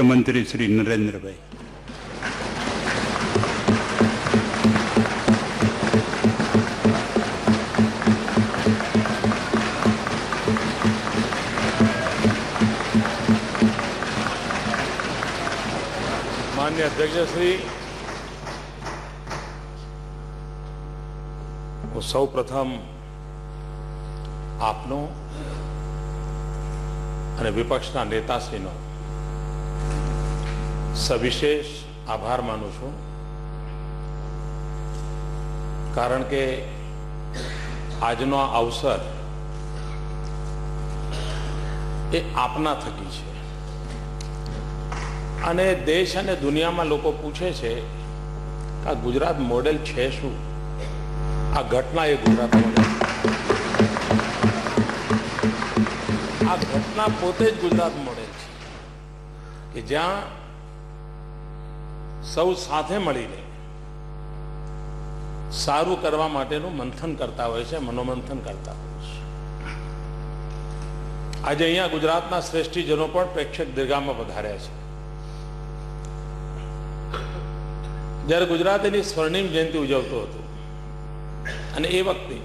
મંત્રી શ્રી નરેન્દ્રભાઈ. માન્ય અધ્યક્ષશ્રી, હું સૌ પ્રથમ આપનો અને વિપક્ષના નેતાશ્રીનો સવિશેષ આભાર માનું છું, કારણ કે આજનો આ અવસર એ આપના થકી છે અને દેશ અને દુનિયામાં લોકો પૂછે છે કે આ ગુજરાત મોડેલ છે શું? આ ઘટના એ ગુજરાત મોડેલ, આ ઘટના પોતે જ ગુજરાત મોડેલ છે કે જ્યાં સૌ સાથે મળીને સારું કરવા માટેનું મંથન કરતા હોય છે, મનોમંથન કરતા હોય છે. આજે અહીંયા ગુજરાતના શ્રેષ્ઠીજનો પણ પ્રેક્ષક દીર્ઘામાં વધાર્યા છે. જ્યારે ગુજરાત એની સ્વર્ણિમ જયંતિ ઉજવતો હતો અને એ વખતે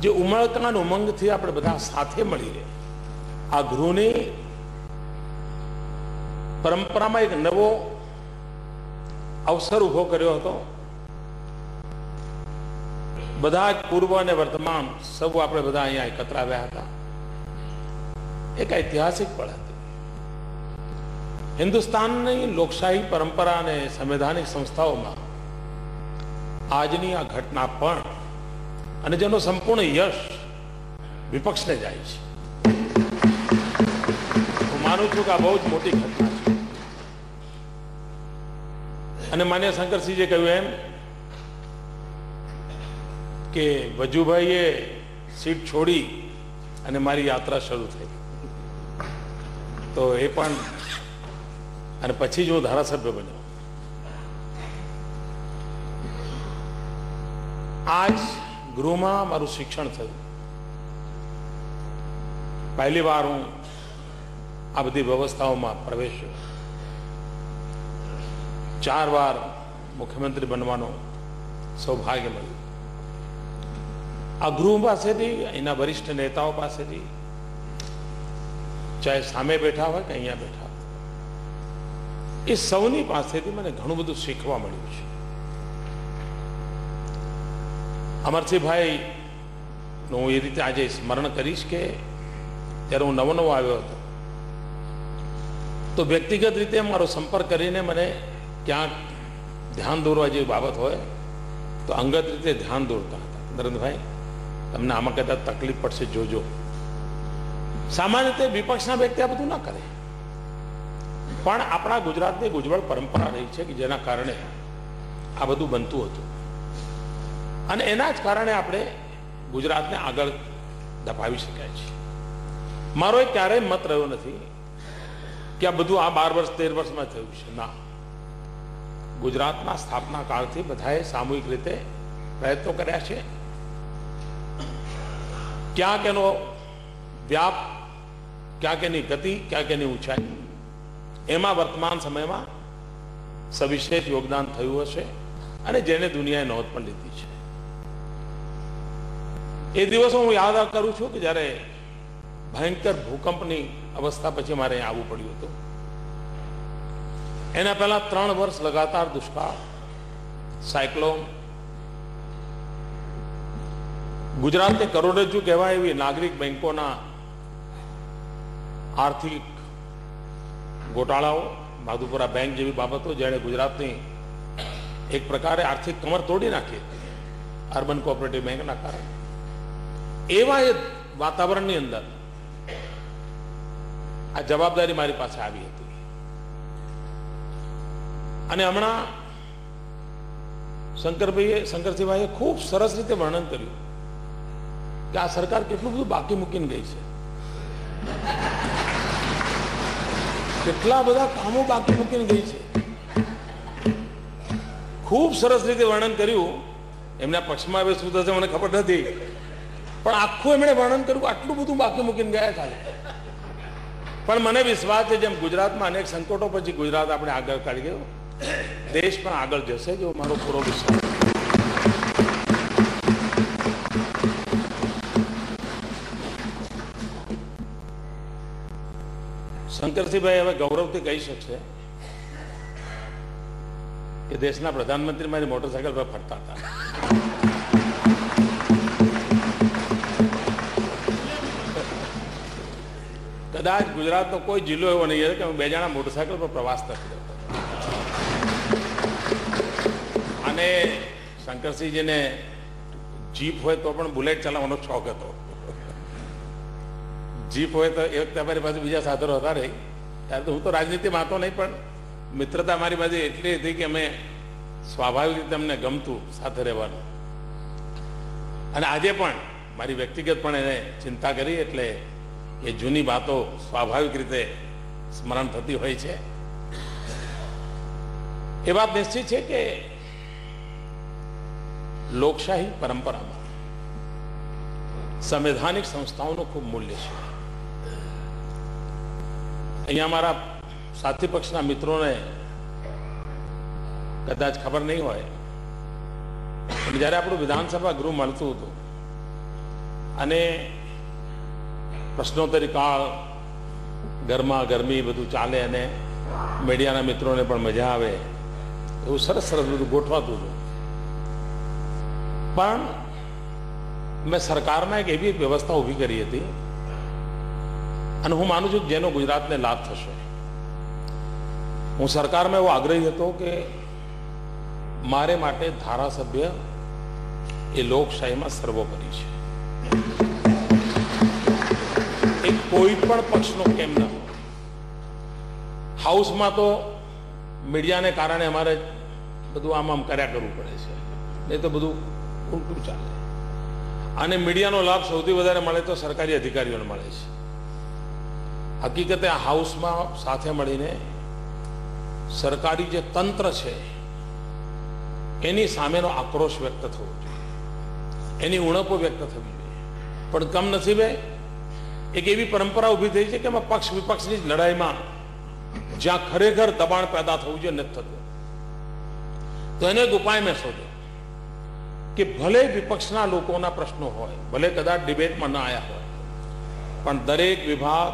જે ઉમળકાન ઉમંગથી આપણે બધા સાથે મળીને આ ગૃહની પરંપરામાં એક નવો અવસર ઉભો કર્યો હતો. બધા જ પૂર્વ અને વર્તમાન સૌ આપણે બધા અહીંયા એકત્ર આવ્યા હતા. એક ઐતિહાસિક પળ હતી. હિન્દુસ્તાનની લોકશાહી પરંપરા અને સંવૈધાનિક સંસ્થાઓમાં આજની આ ઘટના પણ, અને જેનો સંપૂર્ણ યશ વિપક્ષને જાય છે. હું માનું છું કે આ બહુ જ મોટી ઘટના છે. અને માન્ય શંકરસિંહજીએ કહ્યું એમ કે વજુભાઈએ સીટ છોડી અને મારી યાત્રા શરૂ થઈ, તો એ પણ, અને પછી જ હું ધારાસભ્ય બન્યો. આજ ગૃહમાં મારું શિક્ષણ થયું. પહેલી વાર હું આ બધી વ્યવસ્થાઓમાં પ્રવેશ્યો. 4 વાર મુખ્યમંત્રી બનવાનું સૌભાગ્ય મળ્યું. આ ગૃહ પાસેથી, અહીંના વરિષ્ઠ નેતાઓ પાસેથી, ચાહે સામે બેઠા હોય કે અહીંયા બેઠા હોય, એ સૌની પાસેથી મને ઘણું બધું શીખવા મળ્યું છે. અમરસિંહભાઈ નું હું એ રીતે આજે સ્મરણ કરીશ કે જ્યારે હું નવો આવ્યો હતો તો વ્યક્તિગત રીતે મારો સંપર્ક કરીને મને ક્યાંક ધ્યાન દોરવા જેવી બાબત હોય તો અંગત રીતે ધ્યાન દોરતા હતા. નરેન્દ્રભાઈ, તમને આમાં કદાચ તકલીફ પડશે, જોજો. સામાન્ય રીતે વિપક્ષના વ્યક્તિ આ બધું ના કરે, પણ આપણા ગુજરાતની એક ઉજ્જવળ પરંપરા રહી છે કે જેના કારણે આ બધું બનતું હતું અને એના જ કારણે આપણે ગુજરાતને આગળ ધપાવી શકાય છે. મારો એક ક્યારેય મત રહ્યો નથી કે આ બધું આ 12 વર્ષ 13 વર્ષમાં થયું છે. ના, ગુજરાતના સ્થાપના કાળથી બધાએ સામૂહિક રીતે પ્રયત્નો કર્યા છે. ક્યાંક એનો વ્યાપ, ક્યાંક એની ગતિ, ક્યાંક એની ઊંચાઈ, એમાં વર્તમાન સમયમાં સવિશેષ યોગદાન થયું હશે અને જેને દુનિયાએ નોંધ પણ લીધી છે. એ દિવસો હું યાદ કરું છું કે જ્યારે ભયંકર ભૂકંપની અવસ્થા પછી મારે અહીં આવવું પડ્યું હતું. એના પહેલા 3 વર્ષ લગાતાર દુષ્કાળ, સાયક્લોન, ગુજરાતને કરોડરજ્જુ કહેવાય એવી નાગરિક બેંકોના આર્થિક ગોટાળાઓ, માધુપુરા બેંક જેવી બાબતો જેણે ગુજરાતની એક પ્રકારે આર્થિક કમર તોડી નાખી હતી અર્બન કોઓપરેટિવ બેંકના કારણે. એવા એ વાતાવરણની અંદર આ જવાબદારી મારી પાસે આવી હતી. અને હમણાં શંકરસિંહભાઈએ ખૂબ સરસ રીતે વર્ણન કર્યું કે આ સરકાર કેટલું બધું બાકી મૂકીને ગઈ છે, કેટલા બધા કામો બાકી મૂકીને ગઈ છે. ખૂબ સરસ રીતે વર્ણન કર્યું. એમના પક્ષમાં હવે શું થશે મને ખબર નથી, પણ આખું એમણે વર્ણન કર્યું આટલું બધું બાકી મૂકીને ગયા છે. પણ મને વિશ્વાસ છે જેમ ગુજરાતમાં અનેક સંકટો પછી ગુજરાત આપણે આગળ કાઢી ગયો, દેશ પણ આગળ જશે જો મારો પૂરો વિશ્વાસ. શંકરસિંહભાઈ હવે ગૌરવથી કહી શકશે કે દેશના પ્રધાનમંત્રી મારી મોટરસાયકલ પર ફરતા હતા. કદાચ ગુજરાતનો કોઈ જિલ્લો એવો નહીં કે હું 2 જણા મોટરસાયકલ પર પ્રવાસ નથી કરતો. અને શંકરસિંહજીને જીપ હોય તો પણ બુલેટ ચલાવવાનો શોખ હતો. જીપ હોય તો એ વખતે અમારી પાસે બીજા સાધનો હતા નહીં, ત્યારે તો હું તો રાજનીતિમાં હતો નહીં, પણ મિત્રતા મારી બાજુ એટલી હતી કે અમે સ્વાભાવિક રીતે અમને ગમતું સાથે રહેવાનું. અને આજે પણ મારી વ્યક્તિગત પણ એને ચિંતા કરી એટલે એ જૂની વાતો સ્વાભાવિક રીતે સ્મરણ થતી હોય છે. એ વાત નિશ્ચિત છે કે લોકશાહી પરંપરામાં સંવૈધાનિક સંસ્થાઓનું ખૂબ મૂલ્ય છે. અહીંયા મારા સાથી પક્ષના મિત્રોને કદાચ ખબર નહીં હોય, પણ જ્યારે આપણું વિધાનસભા ગૃહ મળતું હતું અને પ્રશ્નોત્તરી કાળ, ગરમા ગરમી બધું ચાલે અને મીડિયાના મિત્રોને પણ મજા આવે એવું સરસ સરસ બધું ગોઠવાતું હતું. પણ મેં સરકારમાં એક એવી વ્યવસ્થા ઊભી કરી હતી અને હું માનું છું કે જેનો ગુજરાતને લાભ થશે. હું સરકારમાં એવો આગ્રહી હતો કે મારે માટે ધારાસભ્ય એ લોકશાહીમાં સર્વોપરી છે. એ કોઈ પણ પક્ષનો કેમ ન હોય. હાઉસમાં તો મીડિયાને કારણે અમારે બધું આમ કર્યા કરવું પડે છે, નહીં તો બધું ઉલટું ચાલે. અને મીડિયાનો લાભ સૌથી વધારે મળે તો સરકારી અધિકારીઓને મળે છે. હકીકતે આ હાઉસમાં સાથે મળીને સરકારી જે તંત્ર છે એની સામેનો આક્રોશ વ્યક્ત થવો જોઈએ, એની ઉણપો વ્યક્ત થવી જોઈએ. પણ કમનસીબે એક એવી પરંપરા ઊભી થઈ છે કે એમાં પક્ષ વિપક્ષની જ લડાઈમાં જ્યાં ખરેખર દબાણ પેદા થવું જોઈએ નથી થતું. તો એનો એક ઉપાય મેં શોધ્યો કે ભલે વિપક્ષના લોકોના પ્રશ્નો હોય, ભલે કદાચ ડિબેટમાં ન આવ્યા હોય, પણ દરેક વિભાગ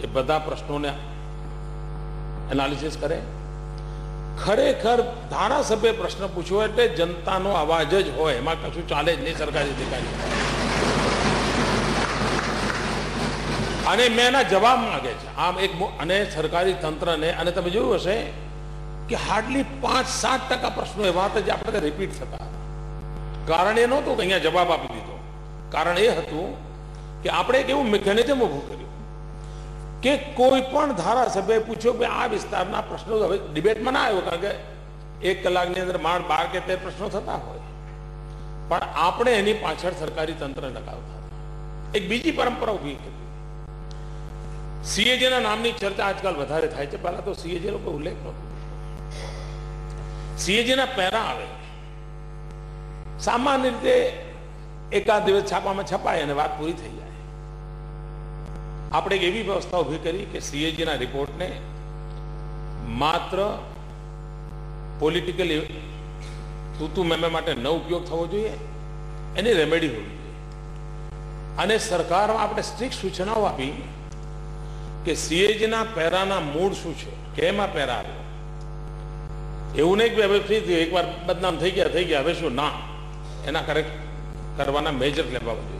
એ બધા પ્રશ્નોને એનાલિસિસ કરે. ખરેખર ધારાસભ્ય પ્રશ્ન પૂછ્યો એટલે જનતાનો અવાજ જ હોય, એમાં કશું ચાલે જ નહીં સરકારી અધિકારી. અને મેં એના જવાબ માંગે છે આમ એક. અને સરકારી તંત્રને, અને તમે જોયું હશે કે હાર્ડલી 5-7% પ્રશ્નો એવા હતા જે આપણે રિપીટ થતા. કારણ એ નહોતું કે અહીંયા જવાબ આપી દીધો, કારણ એ હતું કે આપણે એક એવું મિકેનિઝમ ઊભું કર્યું કે કોઈ પણ ધારાસભ્ય પૂછ્યો કે આ વિસ્તારના પ્રશ્નો હવે ડિબેટમાં ના આવ્યો, કારણ કે 1 કલાકની અંદર માંડ 12 કે 13 પ્રશ્નો થતા હોય, પણ આપણે એની પાછળ સરકારી તંત્ર લગાવતા હતા. એક બીજી પરંપરા ઊભી કરી. સીએજીના નામની ચર્ચા આજકાલ વધારે થાય છે, પહેલા તો સીએજી નો કોઈ ઉલ્લેખ નહોતો. સીએજીના પેરા આવે, સામાન્ય રીતે એકાદ દિવસ છાપામાં છપાય અને વાત પૂરી થઈ જાય. આપણે એક એવી વ્યવસ્થા ઊભી કરી કે સીએજીના રિપોર્ટને માત્ર પોલિટિકલ તું મેમે માટે ન ઉપયોગ થવો જોઈએ, એની રેમેડી હોવી જોઈએ. અને સરકારમાં આપણે સ્ટ્રિક્ટ સૂચનાઓ આપી કે સીએજીના પેરાના મૂળ શું છે, કેમ આ પેરા આવ્યો. એવું નહીં કે હવે ફ્રી થયું, એકવાર બદનામ થઈ ગયા હવે શું, ના, એના કરેક્ટ કરવાના મેજર લેવા જોઈએ.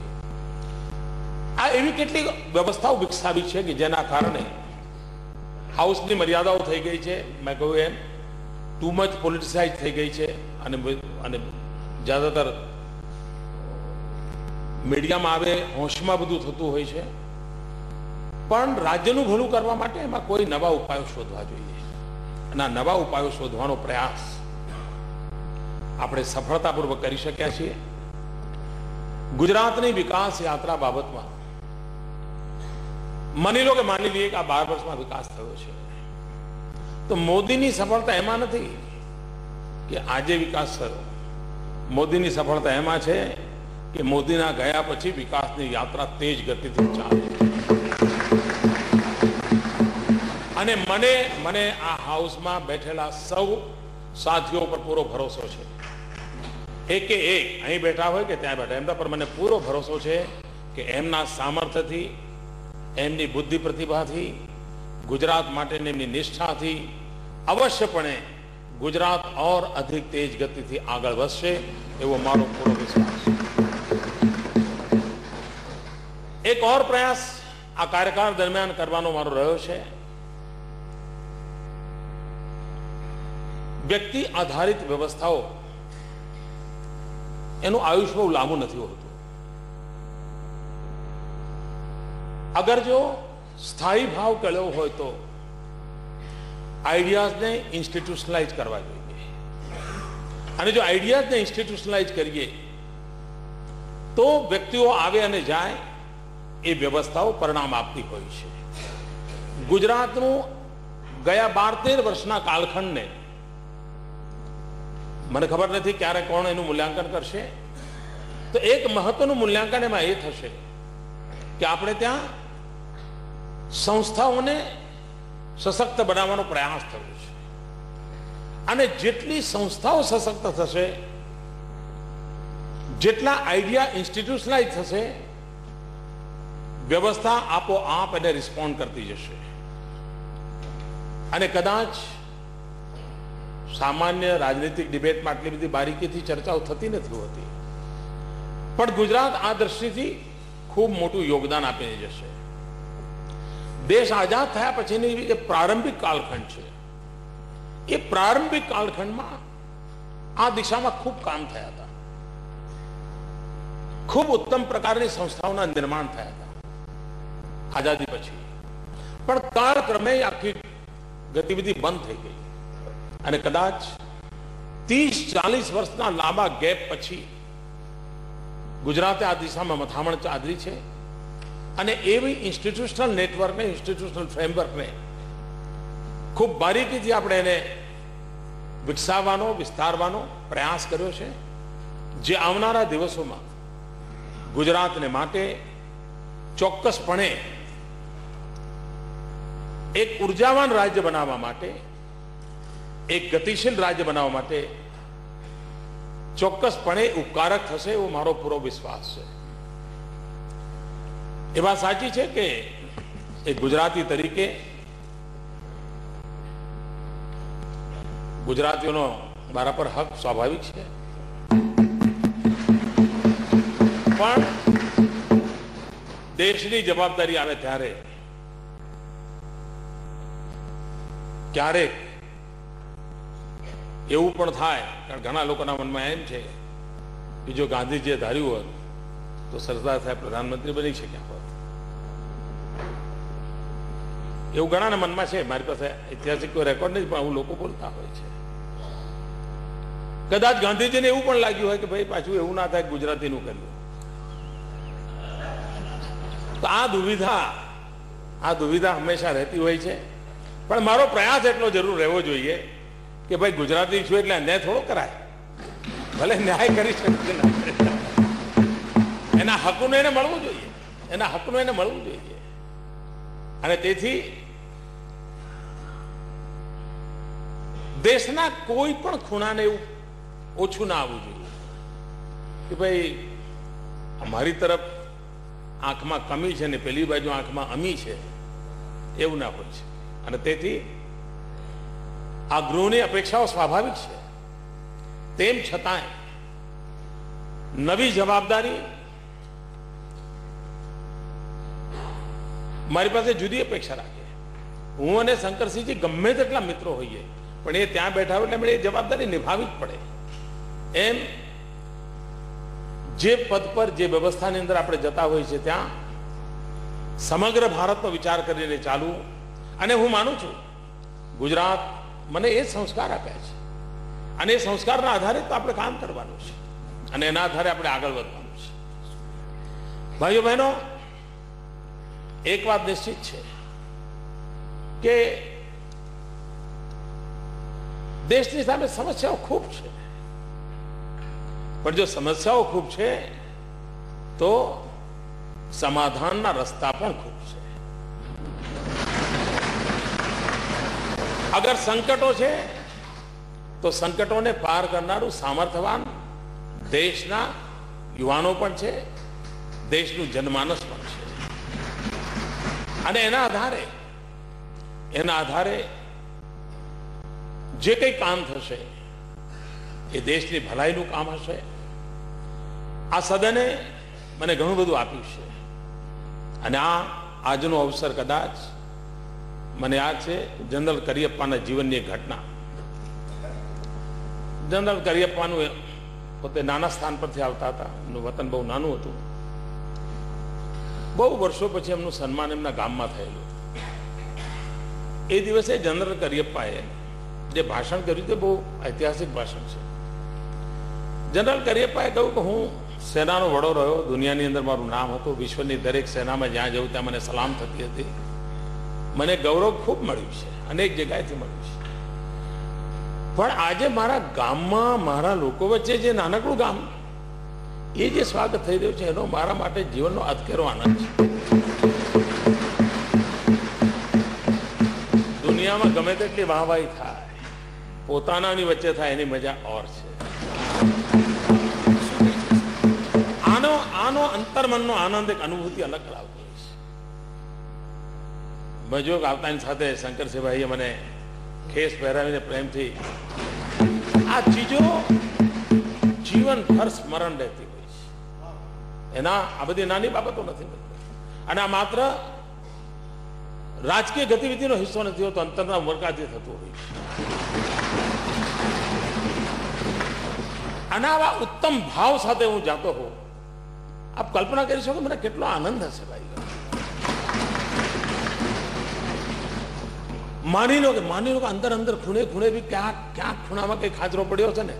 આ એવી કેટલીક વ્યવસ્થાઓ વિકસાવી છે કે જેના કારણે હાઉસની મર્યાદાઓ થઈ ગઈ છે. મેં કહ્યું એમ ટુ મચ પોલિટિસાઇઝ થઈ ગઈ છે અને જ્યાદાતર મીડિયામાં આવે હોશમાં બધું થતું હોય છે. પણ રાજ્યનું ભલું કરવા માટે એમાં કોઈ નવા ઉપાયો શોધવા જોઈએ, અને આ નવા ઉપાયો શોધવાનો પ્રયાસ આપણે સફળતાપૂર્વક કરી શક્યા છીએ. ગુજરાતની વિકાસ યાત્રા બાબતમાં માની લો કે માની લઈએ કે આ 12 વર્ષમાં વિકાસ થયો છે, તો મોદીની સફળતા એમાં નથી કે આજે વિકાસ થયો. મોદીની સફળતા એમાં છે કે મોદીના ગયા પછી વિકાસની યાત્રા તેજ ગતિથી ચાલે. અને મને આ હાઉસમાં બેઠેલા સૌ સાથીઓ પર પૂરો ભરોસો છે. એકે એક અહીં બેઠા હોય કે ત્યાં બેઠા, એમના પર મને પૂરો ભરોસો છે કે એમના સામર્થ્યથી, એમની બુદ્ધિ પ્રતિભાથી, ગુજરાત માટેની એમની નિષ્ઠાથી અવશ્યપણે ગુજરાત और अधिक तेज गतिથી આગળ વધશે એવો મારો પૂરો વિશ્વાસ છે. એક और પ્રયાસ આ કાર્યકાળ દરમિયાન કરવાનો મારો રહ્યો છે. વ્યક્તિ આધારિત વ્યવસ્થાઓ એનું આયુષ્ય બહુ લાંબુ નથી હોતું. અગર જો સ્થાયી ભાવ કળ્યો હોય તો આઈડિયાઝને ઇન્સ્ટિટ્યુશનલાઇઝ કરવા જોઈએ, અને જો આઈડિયાઝને ઇન્સ્ટિટ્યુશનલાઇઝ કરીએ તો વ્યક્તિઓ આવે અને જાય એ વ્યવસ્થાઓ પરિણામ આપતી હોય છે. ગુજરાતનું ગયા 12-13 વર્ષના કાલખંડને મને ખબર નથી ક્યારે કોણ એનું મૂલ્યાંકન કરશે, તો એક મહત્વનું મૂલ્યાંકન એમાં એ થશે કે આપણે ત્યાં સંસ્થાઓને સશક્ત બનાવવાનો પ્રયાસ થયો છે, અને જેટલી સંસ્થાઓ સશક્ત થશે, જેટલા આઈડિયા ઇન્સ્ટિટ્યુશનલાઇઝ થશે, વ્યવસ્થા આપોઆપ એને રિસ્પોન્ડ કરતી જશે. અને કદાચ સામાન્ય રાજનીતિક ડિબેટમાં આટલી બધી બારીકીથી ચર્ચાઓ થતી નથી હોતી, પણ ગુજરાત આ દ્રષ્ટિથી ખૂબ મોટું યોગદાન આપીને જશે. દેશ આઝાદ થયા પછીની જે પ્રારંભિક કાલખંડ છે, એ પ્રારંભિક કાલખંડમાં આ દિશામાં ખૂબ કામ થયા હતા. ખૂબ ઉત્તમ પ્રકારની સંસ્થાઓના નિર્માણ થયા હતા આઝાદી પછી, પણ કાળક્રમે આખી ગતિવિધિ બંધ થઈ ગઈ. અને કદાચ 30-40 વર્ષના લાંબા ગેપ પછી ગુજરાતે આ દિશામાં મથામણ ચાદરી છે, અને એવી ઇન્સ્ટિટ્યુશનલ નેટવર્કને, ઇન્સ્ટિટ્યુશનલ ફ્રેમવર્કને ખૂબ બારીકીથી આપણે એને વિકસાવવાનો, વિસ્તારવાનો પ્રયાસ કર્યો છે, જે આવનારા દિવસોમાં ગુજરાતને માટે ચોક્કસપણે એક ઉર્જાવાન રાજ્ય બનાવવા માટે, એક ગતિશીલ રાજ્ય બનાવવા માટે ચોક્કસપણે ઉપકારક થશે એવો મારો પૂરો વિશ્વાસ છે. એ વાત સાચી છે કે એક ગુજરાતી તરીકે ગુજરાતીઓનો મારા પર હક સ્વાભાવિક છે, પણ દેશની જવાબદારી આવે ત્યારે ક્યારેક એવું પણ થાય, કારણ ઘણા લોકોના મનમાં એમ છે કે જો ગાંધીજીએ ધાર્યું હોત તો સરદાર સાહેબ પ્રધાનમંત્રી બની શક્યા હોત. એવું ઘણાના મનમાં છે. મારી પાસે ઐતિહાસિક કોઈ રેકોર્ડ નથી, પણ આવું લોકો બોલતા હોય છે. કદાચ ગાંધીજીને એવું પણ લાગ્યું હોય કે ભાઈ પાછું એવું ના થાય ગુજરાતીનું કર્યું. તો આ દુવિધા હંમેશા રહેતી હોય છે. પણ મારો પ્રયાસ એટલો જરૂર રહેવો જોઈએ કે ભાઈ ગુજરાતી છું એટલે અન્યાય થોડો કરાય. ભલે ન્યાય કરી શકે, એના હકનું એને મળવું જોઈએ, એના હકનું એને મળવું જોઈએ. અને તેથી દેશના કોઈ પણ ખૂણાને એવું ઓછું ના આવવું જોઈએ કે ભાઈ અમારી તરફ આંખમાં કમી છે ને પેલી બાજુ આંખમાં અમી છે, એવું ના હોય છે. અને તેથી આ ગૃહની અપેક્ષાઓ સ્વાભાવિક છે. તેમ છતાંય નવી જવાબદારી મારી પાસે જુદી અપેક્ષા રાખે. હું અને શંકરસિંહજી ગમે તેટલા મિત્રો હોઈએ, પણ એ ત્યાં બેઠા હોય એટલે એમણે એ જવાબદારી નિભાવવી જ પડે. એમ જે પદ પર, જે વ્યવસ્થાની અંદર આપણે જતા હોઈએ છીએ, ત્યાં સમગ્ર ભારતનો વિચાર કરીને ચાલવું. અને હું માનું છું ગુજરાત મને એ સંસ્કાર આપ્યા છે, અને એ સંસ્કારના આધારે તો આપણે કામ કરવાનું છે, અને એના આધારે આપણે આગળ વધવાનું છે. ભાઈઓ બહેનો, એક વાત નિશ્ચિત છે કે દેશની સામે સમસ્યાઓ ખૂબ છે, પણ જો સમસ્યાઓ ખૂબ છે તો સમાધાનના રસ્તા પણ ખૂબ છે. અગર સંકટો છે તો સંકટોને પાર કરનારું સામર્થ્યવાન દેશના યુવાનો પણ છે, દેશનું જનમાનસ પણ છે. અને એના આધારે જે કંઈ કામ થશે એ દેશની ભલાઈનું કામ હશે. આ સદને મને ઘણું બધું આપ્યું છે અને આજનો અવસર કદાચ મને યાદ છે જનરલ કરિયપ્પાના જીવનની એક ઘટના. જનરલ કરિયપ્પાનું પોતે નાના સ્થાન પરથી આવતા હતા, એમનું વતન બહુ નાનું હતું. બહુ વર્ષો પછી એમનું સન્માન એમના ગામમાં થયેલું. એ દિવસે જનરલ કરિયપ્પાએ જે ભાષણ કર્યું તે બહુ ઐતિહાસિક ભાષણ છે. જનરલ કરિયપ્પાએ કહ્યું કે હું સેનાનો વડો રહ્યો, દુનિયાની અંદર મારું નામ હતું, વિશ્વની દરેક સેનામાં જ્યાં જવું ત્યાં મને સલામ થતી હતી, મને ગૌરવ ખૂબ મળ્યું છે, અનેક જગ્યાએથી મળ્યું છે. પણ આજે મારા ગામમાં મારા લોકો વચ્ચે જે નાનકડું ગામ એ જે સ્વાગત થઈ રહ્યું છે એનો મારા માટે જીવનનો અતકેરો આનંદ છે. દુનિયામાં ગમે તેટલી વાહવાહી થાય, પોતાનાની વચ્ચે થાય એની મજા ઓર છે. આનો અંતર્મનનો આનંદ, એક અનુભૂતિ અલગ કરાવતો હોય છે. મજો આવતાની સાથે શંકરસિંહભાઈએ મને ખેસ પહેરાવીને પ્રેમથી આ ચીજો જીવનભર સ્મરણ રહેતી હોય છે. આ બધી નાની બાબતો નથી અને આ માત્ર રાજકીય ગતિવિધિનો હિસ્સો નથી હોતો, અંતરના ઉમરકાથી થતું હોય છે. અને આવા ઉત્તમ ભાવ સાથે હું જાતો હોઉં, આપ કલ્પના કરી શકો મને કેટલો આનંદ હશે ભાઈ. માની લો કે અંદર ખૂણે ખૂણે બી ક્યાંક ખૂણામાં કઈ ખાચરો પડ્યો છે ને,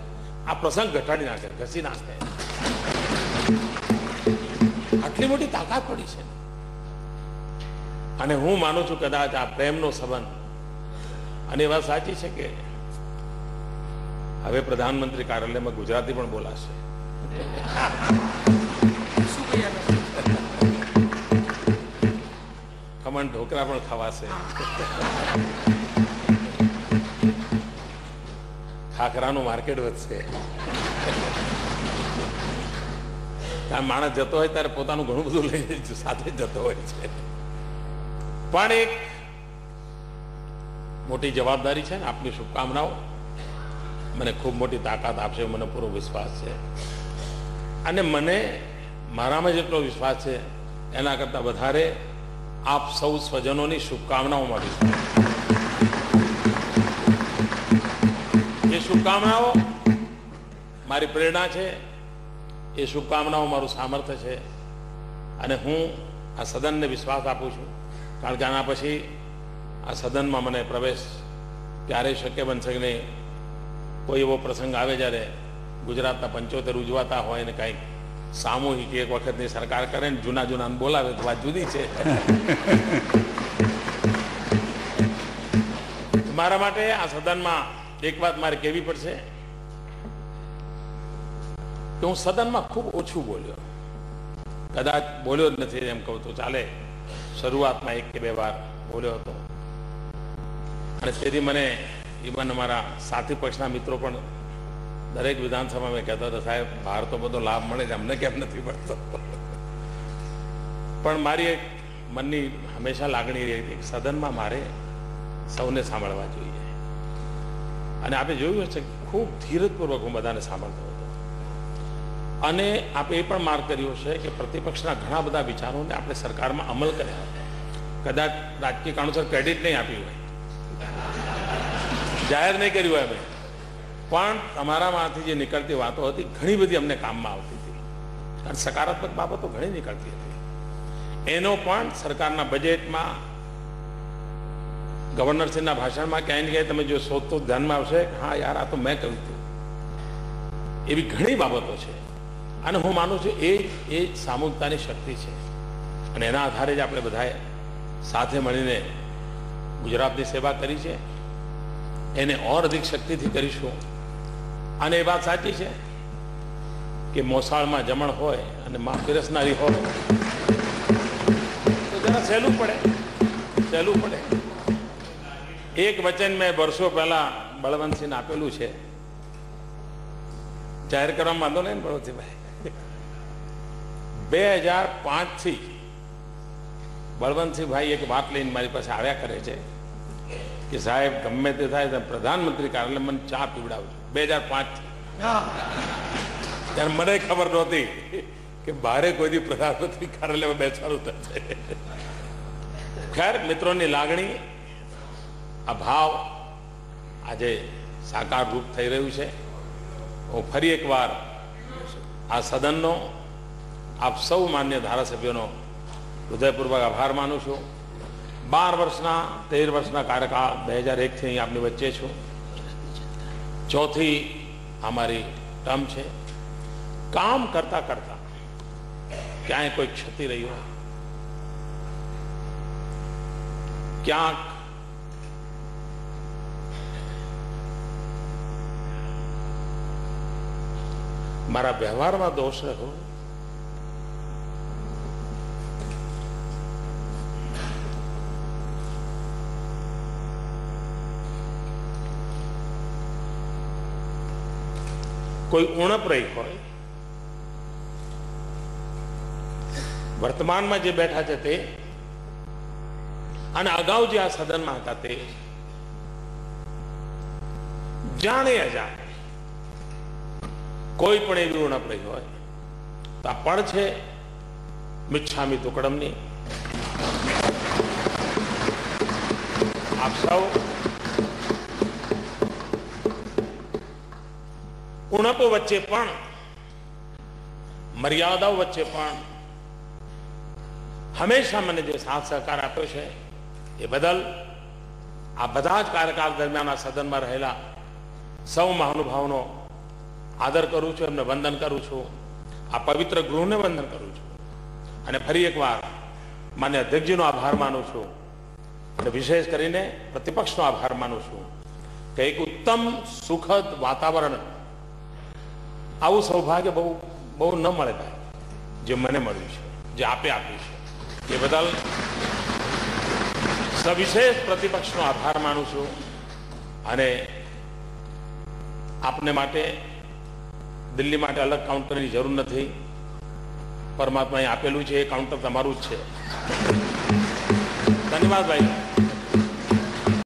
આ પ્રસંગ ઘટાડી નાખે, ઘસી નાખે. આટલી મોટી તાકાત પડી છે. અને હું માનું છું કદાચ આ પ્રેમનો સંબંધ, અને એ વાત સાચી છે કે હવે પ્રધાનમંત્રી કાર્યાલયમાં ગુજરાતી પણ બોલાશે. ખમણ ઢોકરા પણ ખવાશે, ખાખરાનું માર્કેટ વધશે. માણસ જતો હોય ત્યારે પોતાનું ઘણું બધું લઈને સાથે જતો હોય છે. પણ એક મોટી જવાબદારી છે ને, આપની શુભકામનાઓ મને ખૂબ મોટી તાકાત આપશે, મને પૂરો વિશ્વાસ છે. અને મને મારામાં જેટલો વિશ્વાસ છે એના કરતાં વધારે આપ સૌ સ્વજનોની શુભકામનાઓમાં વિશ્વાસ. એ શુભકામનાઓ મારી પ્રેરણા છે, એ શુભકામનાઓ મારું સામર્થ્ય છે. અને હું આ સદનને વિશ્વાસ આપું છું, કારણ કે આના પછી આ સદનમાં મને પ્રવેશ ક્યારેય શક્ય બનશે કે નહીં. કોઈ એવો પ્રસંગ આવે જ્યારે ગુજરાતના 75 ઉજવાતા હોય ને કંઈક સામૂહિક એક વખતની સરકાર કરે ને જૂના બોલાવે તો વાત જુદી છે. મારા માટે આ સદનમાં એક વાત મારે કહેવી પડશે કે હું સદનમાં ખૂબ ઓછું બોલ્યો, કદાચ બોલ્યો જ નથી એમ કહું તો ચાલે. શરૂઆતમાં 1 કે 2 વાર બોલ્યો હતો. અને તેથી મને ઇવન અમારા સાથી પક્ષના મિત્રો પણ દરેક વિધાનસભામાં મેં કહેતા હતા, સાહેબ બહાર તો બધો લાભ મળે છે, અમને કેમ નથી મળતો. પણ મારી એક મનની હંમેશા લાગણી રહી હતી કે સદનમાં મારે સૌને સાંભળવા જોઈએ. અને આપણે જોયું હશે ખૂબ ધીરજપૂર્વક હું બધાને સાંભળતો હતો. અને આપણે એ પણ માર્ક કર્યો છે કે પ્રતિપક્ષના ઘણા બધા વિચારોને આપણે સરકારમાં અમલ કર્યા હતા. કદાચ રાજકીય કારણોસર ક્રેડિટ નહીં આપ્યું હોય, જાહેર નહીં કર્યું હોય, પણ તમારામાંથી જે નીકળતી વાતો હતી ઘણી બધી અમને કામમાં આવતી હતી. અને સકારાત્મક બાબતો ઘણી નીકળતી હતી. એનો પણ સરકારના બજેટમાં, ગવર્નરશ્રીના ભાષણમાં ક્યાંય ને ક્યાંય તમે જો શોધતો ધ્યાનમાં આવશે, હા યાર આ તો મેં કહ્યું હતું. એવી ઘણી બાબતો છે. અને હું માનું છું એ સામૂહિકતાની શક્તિ છે. અને એના આધારે જ આપણે બધાએ સાથે મળીને ગુજરાતની સેવા કરી છે. એને ઓર અધિક શક્તિથી કરીશું. અને એ વાત સાચી છે કે મોસાળમાં જમણ હોય અને માં પીરસનારી હોય તો જરા સહેલું પડે. એક વચન મેં વર્ષો પહેલા બળવંતસિંહને આપેલું છે, જાહેર કરવામાં વાંધો નહીં બળવંતસિંહભાઈ. 2005 થી બળવંતસિંહભાઈ એક વાત લઈને મારી પાસે આવ્યા કરે છે કે સાહેબ ગમે તે થાય તો પ્રધાનમંત્રી કાર્યાલય મને ચા પીવડાવજો. 2005 થી ત્યારે મને ખબર નહોતી કે બારે કોઈ દી પ્રધાનમંત્રી કાર્યાલયમાં બેસવાનું થશે. ખેર, મિત્રોની લાગણી, આ ભાવ આજે સાકાર રૂપ થઈ રહ્યું છે. હું ફરી એકવાર આ સદનનો, આપ સૌ માન્ય ધારાસભ્યોનો હૃદયપૂર્વક આભાર માનું છું. 13 વર્ષના કાર્યકાળ 2001 થી અહીં આપની વચ્ચે છું. ચોથી અમારી ટર્મ છે. કામ કરતા કરતા ક્યાંય કોઈ ક્ષતિ રહી હોય, ક્યાંક મારા વ્યવહારમાં દોષ રહ્યો, કોઈ ઉણપ રહી હોય, વર્તમાનમાં જે બેઠા છે તે અને અગાઉ જે આ સદનમાં હતા તે જાણે અજાણે કોઈ પણ એવી ઉણપ રહી હોય તો આ પળ છે મિચ્છામી દુક્કડમની. આપ સૌ ઉણપો વચ્ચે પણ, મર્યાદાઓ વચ્ચે પણ હંમેશા મને જે સાથ સહકાર આપ્યો છે એ બદલ આ બધા જ કાર્યકાળ દરમિયાન આ સદનમાં રહેલા સૌ મહાનુભાવોનો આદર કરું છું, એમને વંદન કરું છું. આ પવિત્ર ગૃહને વંદન કરું છું અને ફરી એકવાર માન્ય અધ્યક્ષજીનો આભાર માનું છું અને વિશેષ કરીને પ્રતિપક્ષનો આભાર માનું છું કે એક ઉત્તમ સુખદ વાતાવરણ, આવું સૌભાગ્ય બહુ ન મળે ભાઈ, જે મને મળ્યું છે, જે આપે આપ્યું છે, એ બદલ સવિશેષ પ્રતિપક્ષનો આભાર માનું છું. અને આપને માટે દિલ્હી માટે અલગ કાઉન્ટરની જરૂર નથી. પરમાત્માએ આપેલું છે એ કાઉન્ટર તમારું જ છે. ધન્યવાદ ભાઈ.